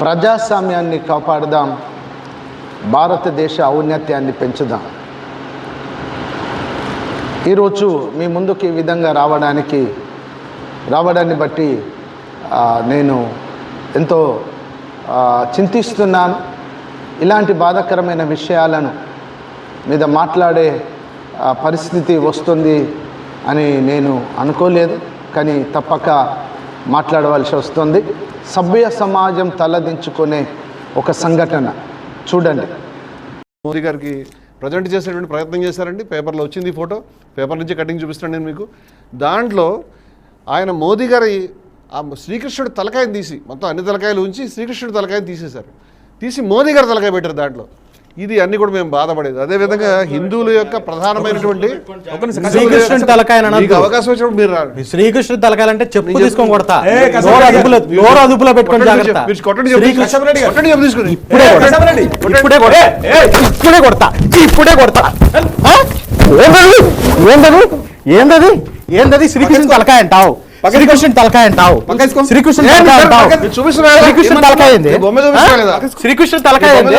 ప్రజాస్వామ్యాన్ని కాపాడదాం, భారతదేశ ఔన్నత్యాన్ని పెంచుదాం. ఈరోజు మీ ముందుకు ఈ విధంగా రావడాన్ని బట్టి నేను ఎంతో చింతిస్తున్నాను. ఇలాంటి బాధాకరమైన విషయాలను మీద మాట్లాడే పరిస్థితి వస్తుంది అని నేను అనుకోలేదు, కానీ తప్పక మాట్లాడవలసి వస్తుంది. సభ్య సమాజం తలదించుకునే ఒక సంఘటన చూడండి. మోదీ గారికి ప్రజెంట్ చేసేటువంటి ప్రయత్నం చేశారండి. పేపర్లో వచ్చింది ఈ ఫోటో, పేపర్ నుంచి కటింగ్ చూపిస్తాను నేను మీకు. దాంట్లో ఆయన మోదీ గారి ఆ శ్రీకృష్ణుడు తలకాయని తీసి, మొత్తం అన్ని తలకాయలు ఉంచి శ్రీకృష్ణుడు తలకాయని తీసేశారు. తీసి మోదీ గారు తలకాయ పెట్టారు దాంట్లో. ఇది అన్ని కూడా మేము బాధపడేది. అదేవిధంగా హిందువుల యొక్క ప్రధానమైనటువంటి శ్రీకృష్ణుడి తలకాయ అవకాశం వచ్చినప్పుడు మీరు రారు. శ్రీకృష్ణుడి తలకాయలంటే చెప్పు తీసుకొని కొడతా, అదుపులో పెట్టుకొని ఇప్పుడే కొడతా. ఏందది శ్రీకృష్ణుడి తలకాయ అంటావు? శ్రీకృష్ణుడి తలకాయ అంటావు? శ్రీకృష్ణుడి తలకాయ అంటావు? శ్రీకృష్ణుడి తలకాయ ఏంది? శ్రీకృష్ణుడి తలకాయ ఏంది?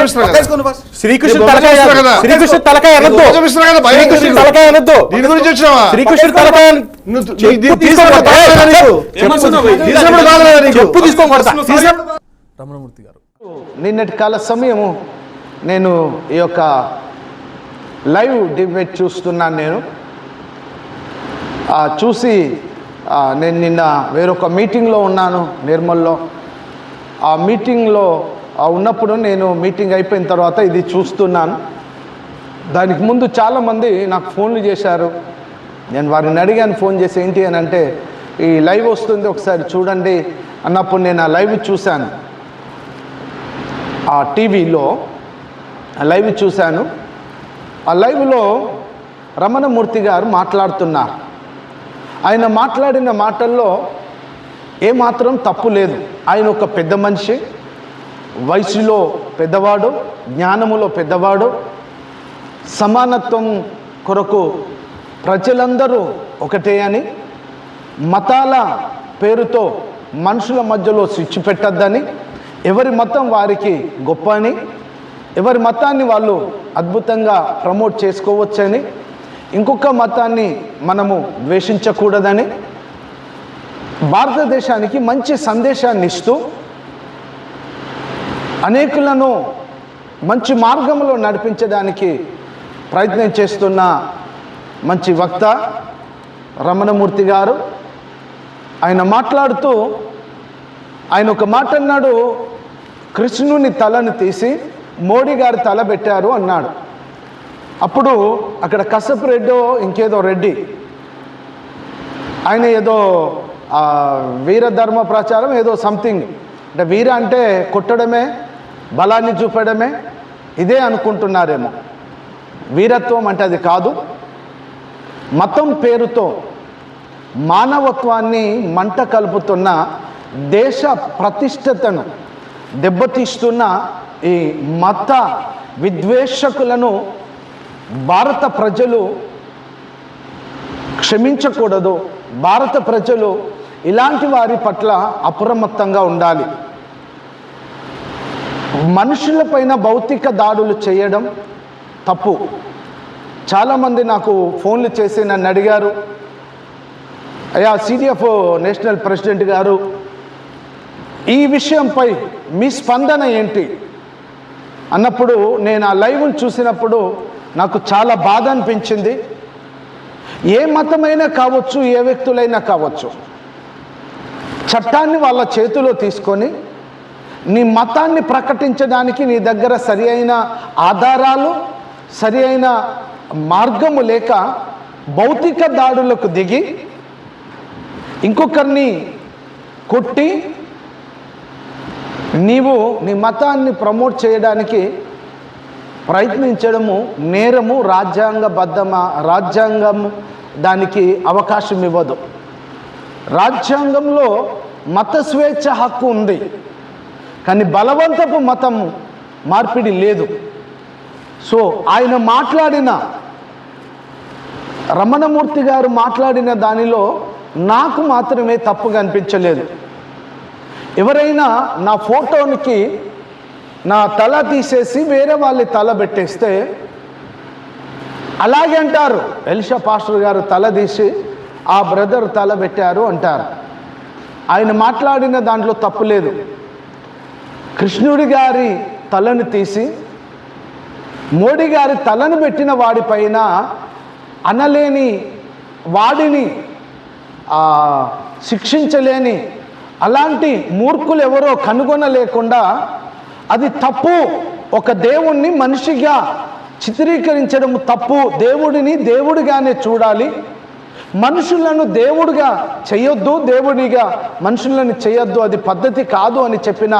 శ్రీకృష్ణుడి తలకాయ, శ్రీకృష్ణుడి తలకాయ అనొద్దు, శ్రీకృష్ణుడి తలకాయ అనొద్దు, శ్రీకృష్ణుడి తలకాయ చెప్పు తీసుకొని కొడతా. రమణమూర్తి గారు, నిన్నటి కాల సమయము నేను ఈ యొక్క లైవ్ డిబేట్ చూస్తున్నాను. నేను చూసి నేను నిన్న వేరొక మీటింగ్లో ఉన్నాను నిర్మల్లో. ఆ మీటింగ్లో ఉన్నప్పుడు నేను మీటింగ్ అయిపోయిన తర్వాత ఇది చూస్తున్నాను. దానికి ముందు చాలామంది నాకు ఫోన్లు చేశారు. నేను వారిని అడిగాను, ఫోన్ చేసి ఏంటి అని అంటే, ఈ లైవ్ వస్తుంది ఒకసారి చూడండి అన్నప్పుడు నేను ఆ లైవ్ చూశాను. ఆ టీవీలో లైవ్ చూశాను. ఆ లైవ్లో రమణమూర్తి గారు మాట్లాడుతున్నారు. ఆయన మాట్లాడిన మాటల్లో ఏమాత్రం తప్పు లేదు. ఆయన ఒక పెద్ద మనిషి, వయసులో పెద్దవాడు, జ్ఞానములో పెద్దవాడు. సమానత్వం కొరకు ప్రజలందరూ ఒకటే అని, మతాల పేరుతో మనుషుల మధ్యలో స్విచ్ పెట్టద్దని, ఎవరి మతం వారికి గొప్ప అని, ఎవరి మతాన్ని వాళ్ళు అద్భుతంగా ప్రమోట్ చేసుకోవచ్చని, ఇంకొక మతాన్ని మనము ద్వేషించకూడదని, భారతదేశానికి మంచి సందేశాన్ని ఇస్తూ అనేకులను మంచి మార్గంలో నడిపించడానికి ప్రయత్నం చేస్తున్న మంచి వక్త రమణమూర్తి గారు. ఆయన మాట్లాడుతూ ఆయన ఒక మాట అన్నాడు, కృష్ణుని తలను తీసి మోడీ గారి తల పెట్టారు అన్నాడు. అప్పుడు అక్కడ కసపు రెడ్డో ఇంకేదో రెడ్డి, ఆయన ఏదో వీరధర్మ ప్రచారం ఏదో సంథింగ్, అంటే వీర అంటే కొట్టడమే, బలాన్ని చూపడమే, ఇదే అనుకుంటున్నారేమో. వీరత్వం అంటే అది కాదు. మతం పేరుతో మానవత్వాన్ని మంట కలుపుతున్న, దేశ ప్రతిష్టతను దెబ్బతీస్తున్న ఈ మత విద్వేషకులను భారత ప్రజలు క్షమించకూడదు. భారత ప్రజలు ఇలాంటి వారి పట్ల అప్రమత్తంగా ఉండాలి. మనుషులపైన భౌతిక దాడులు చేయడం తప్పు. చాలామంది నాకు ఫోన్లు చేసి నన్ను అడిగారు, అయ్యా సిడిఎఫ్ నేషనల్ ప్రెసిడెంట్ గారు, ఈ విషయంపై మీ స్పందన ఏంటి అన్నప్పుడు, నేను ఆ లైవ్ను చూసినప్పుడు నాకు చాలా బాధ అనిపించింది. ఏ మతమైనా కావచ్చు, ఏ వ్యక్తులైనా కావచ్చు, చట్టాన్ని వాళ్ళ చేతిలో తీసుకొని నీ మతాన్ని ప్రకటించడానికి నీ దగ్గర సరి అయిన ఆధారాలు, సరి అయిన మార్గము లేక భౌతిక దాడులకు దిగి ఇంకొకరిని కొట్టి నీవు నీ మతాన్ని ప్రమోట్ చేయడానికి ప్రయత్నించడము నేరము. రాజ్యాంగం దానికి అవకాశం ఇవ్వదు. రాజ్యాంగంలో మత స్వేచ్ఛ హక్కు ఉంది, కానీ బలవంతపు మతం మార్పిడి లేదు. సో ఆయన మాట్లాడిన, రమణమూర్తి గారు మాట్లాడిన దానిలో నాకు మాత్రమే తప్పుగా అనిపించలేదు. ఎవరైనా నా ఫోటోనికి నా తల తీసేసి వేరే వాళ్ళ తల పెట్టేస్తే అలాగే అంటారు, ఎలిషా పాస్టర్ గారు తల తీసి ఆ బ్రదర్ తల పెట్టారు అంటారు. ఆయన మాట్లాడిన దాంట్లో తప్పు లేదు. కృష్ణుడి గారి తలను తీసి మోడీ గారి తలను పెట్టిన వాడిపైన అనలేని వాడిని శిక్షించలేని అలాంటి మూర్ఖులు ఎవరో కనుగొనలేకుండా అది తప్పు, ఒక దేవుణ్ణి మనిషిగా చిత్రీకరించడం తప్పు, దేవుడిని దేవుడిగానే చూడాలి, మనుషులను దేవుడిగా చేయొద్దు, దేవుడిగా మనుషులను చేయొద్దు, అది పద్ధతి కాదు అని చెప్పిన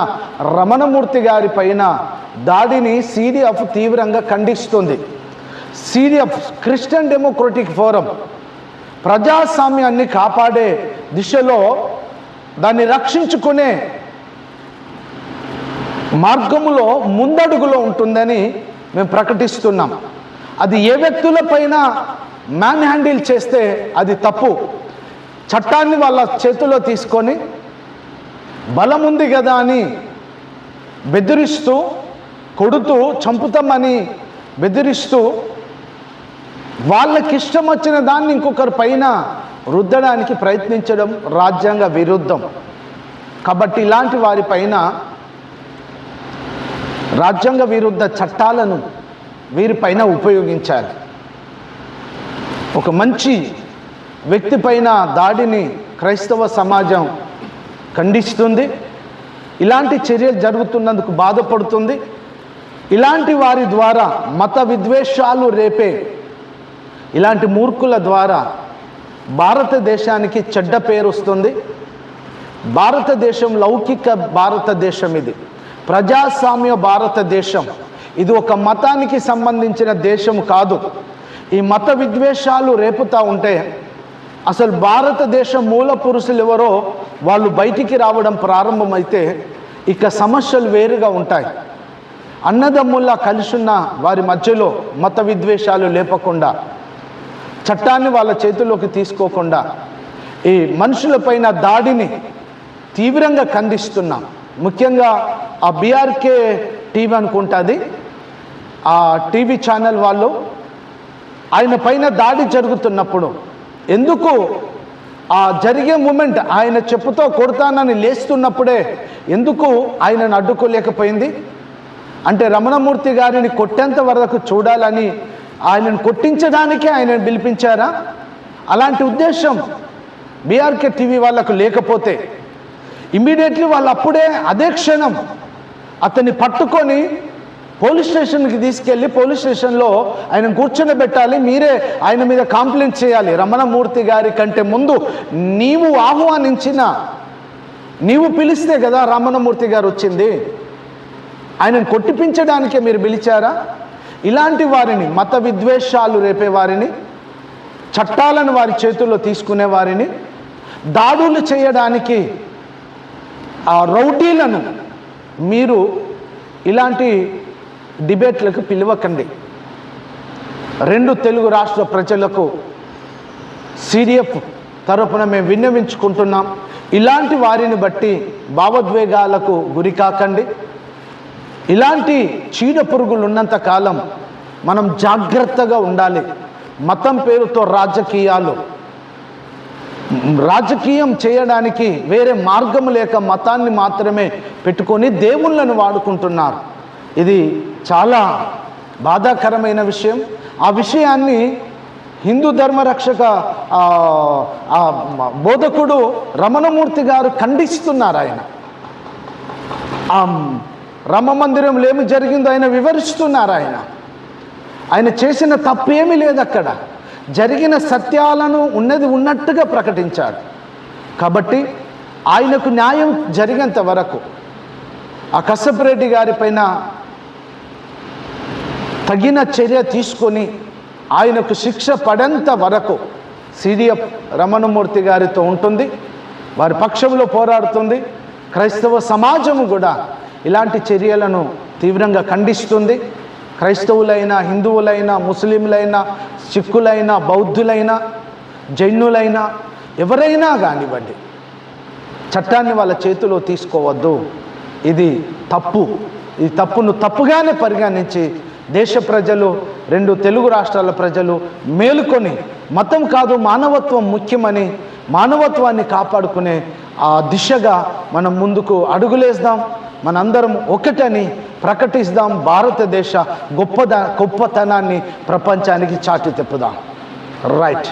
రమణమూర్తి గారి పైన దాడిని CDF తీవ్రంగా ఖండిస్తుంది. CDF క్రిస్టియన్ డెమోక్రటిక్ ఫోరం ప్రజాస్వామ్యాన్ని కాపాడే దిశలో దాన్ని రక్షించుకునే మార్గములో ముందడుగులో ఉంటుందని మేము ప్రకటిస్తున్నాం. అది ఏ వ్యక్తులపైన మ్యాన్ హ్యాండిల్ చేస్తే అది తప్పు. చట్టాన్ని వాళ్ళ చేతిలో తీసుకొని బలం ఉంది కదా అని బెదిరిస్తూ, కొడుతూ, చంపుతామని బెదిరిస్తూ వాళ్ళకిష్టం వచ్చిన దాన్ని ఇంకొకరి పైన రుద్దడానికి ప్రయత్నించడం రాజ్యాంగ విరుద్ధం. కాబట్టి ఇలాంటి వారిపైన రాజ్యాంగ విరుద్ధ చట్టాలను వీరిపైన ఉపయోగించాలి. ఒక మంచి వ్యక్తి పైన దాడిని క్రైస్తవ సమాజం ఖండిస్తుంది. ఇలాంటి చర్యలు జరుగుతున్నందుకు బాధపడుతుంది. ఇలాంటి వారి ద్వారా మత విద్వేషాలు రేపే ఇలాంటి మూర్ఖుల ద్వారా భారతదేశానికి చెడ్డ పేరు వస్తుంది. భారతదేశం లౌకిక భారతదేశం, ఇది ప్రజాస్వామ్య భారతదేశం, ఇది ఒక మతానికి సంబంధించిన దేశం కాదు. ఈ మత విద్వేషాలు రేపుతూ ఉంటే అసలు భారతదేశం మూల పురుషులు ఎవరో వాళ్ళు బయటికి రావడం ప్రారంభమైతే ఇక సమస్యలు వేరుగా ఉంటాయి. అన్నదమ్ముల్లా కలిసున్న వారి మధ్యలో మత విద్వేషాలు లేపకుండా, చట్టాన్ని వాళ్ళ చేతుల్లోకి తీసుకోకుండా ఈ మనుషులపైన దాడిని తీవ్రంగా ఖండిస్తున్నాం. ముఖ్యంగా ఆ BRK టీవీ అనుకుంటుంది, ఆ టీవీ ఛానల్ వాళ్ళు ఆయన పైన దాడి జరుగుతున్నప్పుడు ఎందుకు ఆ జరిగే మూమెంట్ ఆయన చెప్పుతో కొడతానని లేస్తున్నప్పుడే ఎందుకు ఆయనను అడ్డుకోలేకపోయింది? అంటే రమణమూర్తి గారిని కొట్టేంత వరకు చూడాలని ఆయనను కొట్టించడానికే ఆయనను పిలిపించారా? అలాంటి ఉద్దేశం BRK టీవీ వాళ్ళకు లేకపోతే ఇమ్మీడియట్లీ వాళ్ళు అప్పుడే అదే క్షణం అతన్ని పట్టుకొని పోలీస్ స్టేషన్కి తీసుకెళ్ళి పోలీస్ స్టేషన్లో ఆయన కూర్చొని మీరే ఆయన మీద కంప్లైంట్ చేయాలి. రమణమూర్తి గారి కంటే ముందు నీవు ఆహ్వానించిన, నీవు పిలిస్తే కదా రమణమూర్తి గారు వచ్చింది, ఆయనను కొట్టిపించడానికే మీరు పిలిచారా? ఇలాంటి వారిని, మత విద్వేషాలు రేపే వారిని, చట్టాలను వారి చేతుల్లో తీసుకునే వారిని, దాడులు చేయడానికి ఆ రౌడీలను మీరు ఇలాంటి డిబేట్లకు పిలవకండి. 2 తెలుగు రాష్ట్ర ప్రజలకు CDF తరపున మేము విన్నవించుకుంటున్నాం. ఇలాంటి వారిని బట్టి భావోద్వేగాలకు గురి కాకండి. ఇలాంటి చీడ పురుగులు ఉన్నంత కాలం మనం జాగ్రత్తగా ఉండాలి. మతం పేరుతో రాజకీయం చేయడానికి వేరే మార్గం లేక మతాన్ని మాత్రమే పెట్టుకొని దేవుళ్ళను వాడుకుంటున్నారు. ఇది చాలా బాధాకరమైన విషయం. ఆ విషయాన్ని హిందూ ధర్మరక్షక బోధకుడు రమణమూర్తి గారు ఖండిస్తున్నారు. ఆయన రామ మందిరంలో ఏమి జరిగిందో ఆయన వివరిస్తున్నారు. ఆయన చేసిన తప్పేమీ లేదు, అక్కడ జరిగిన సత్యాలను ఉన్నది ఉన్నట్టుగా ప్రకటించాడు. కాబట్టి ఆయనకు న్యాయం జరిగేంత వరకు ఆ కసపరెడ్డి గారి పైన తగిన చర్య తీసుకొని ఆయనకు శిక్ష పడేంత వరకు CDF రమణమూర్తి గారితో ఉంటుంది, వారి పక్షంలో పోరాడుతుంది. క్రైస్తవ సమాజము కూడా ఇలాంటి చర్యలను తీవ్రంగా ఖండిస్తుంది. క్రైస్తవులైనా, హిందువులైనా, ముస్లింలైనా, సిక్కులైనా, బౌద్ధులైనా, జైనులైనా, ఎవరైనా కానివ్వండి, చట్టాన్ని వాళ్ళ చేతిలో తీసుకోవద్దు. ఇది తప్పు. ఈ తప్పును తప్పుగానే పరిగణించి దేశ ప్రజలు, 2 తెలుగు రాష్ట్రాల ప్రజలు మేలుకొని మతం కాదు మానవత్వం ముఖ్యమని, మానవత్వాన్ని కాపాడుకునే ఆ దిశగా మనం ముందుకు అడుగులేద్దాం. మనందరం ఒకటని ప్రకటిస్తాం. భారతదేశ గొప్పతనాన్ని ప్రపంచానికి చాటి తిప్పుదాం. రైట్.